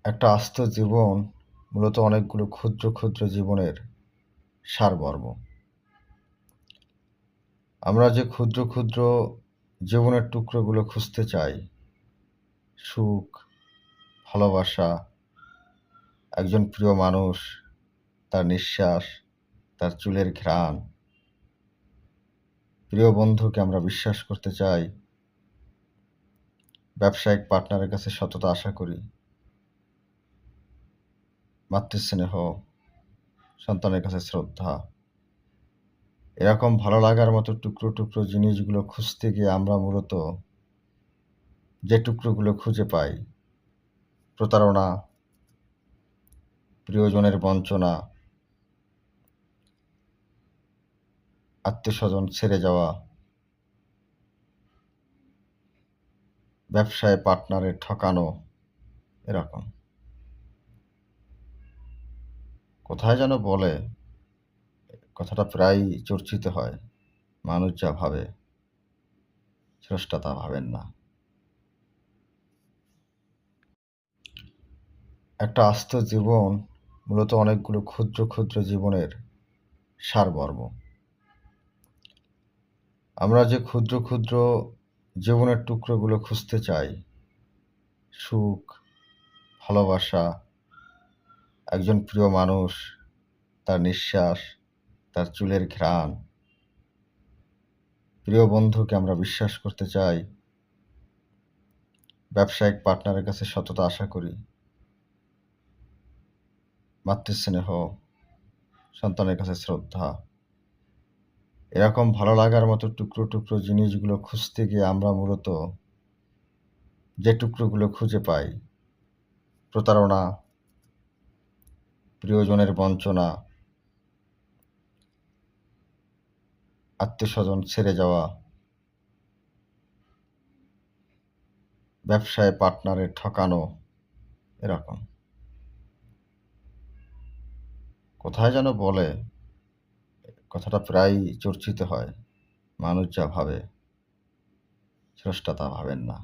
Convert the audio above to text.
একটা আস্ত জীবন মূলত অনেকগুলো ক্ষুদ্র ক্ষুদ্র জীবনের সারমর্ম। আমরা যে ক্ষুদ্র ক্ষুদ্র জীবনের টুকরোগুলো খুঁজতে চাই, সুখ, ভালোবাসা, একজন প্রিয় মানুষ, তার নিঃশ্বাস, তার চুলের ঘ্রাণ, প্রিয় বন্ধুকে আমরা বিশ্বাস করতে চাই, ব্যবসায়িক পার্টনারের কাছে সততা আশা করি, মাতৃস্নেহ, সন্তানের কাছে শ্রদ্ধা। এরকম ভালো লাগার মতো টুকরো টুকরো জিনিসগুলো খুঁজতে গিয়ে আমরা মূলত যে টুকরোগুলো খুঁজে পাই, প্রতারণা, প্রিয়জনের বঞ্চনা, আত্মীয়স্বজন ছেড়ে যাওয়া, ব্যবসায় পার্টনারের ঠকানো, এরকম। কোথায় যেন বলে, কথাটা প্রায়ই চর্চিত হয়, মানুষ যা ভাবে স্রষ্টা তা ভাবেন না। একটা আস্ত জীবন মূলত অনেকগুলো ক্ষুদ্র ক্ষুদ্র জীবনের সারমর্ম। আমরা যে ক্ষুদ্র ক্ষুদ্র জীবনের টুকরোগুলো খুঁজতে চাই, সুখ, ভালোবাসা, একজন প্রিয় মানুষ, তার নিঃশ্বাস, তার চুলের ঘ্রাণ, প্রিয় বন্ধুকে আমরা বিশ্বাস করতে চাই, ব্যবসায়িক পার্টনারের কাছে সততা আশা করি, মাতৃস্নেহ, সন্তানের কাছে শ্রদ্ধা। এরকম ভালো লাগার মতো টুকরো টুকরো জিনিসগুলো খুঁজতে গিয়ে আমরা মূলত যে টুকরোগুলো খুঁজে পাই, প্রতারণা, প্রিয়জনের বঞ্চনা, আত্মীয়স্বজন ছেড়ে যাওয়া, ব্যবসায় পার্টনারের ঠকানো, এরকম। কোথায় যেন বলে, কথাটা প্রায়ই চর্চিত হয়, মানুষ যা ভাবে স্রষ্টা তা ভাবেন না।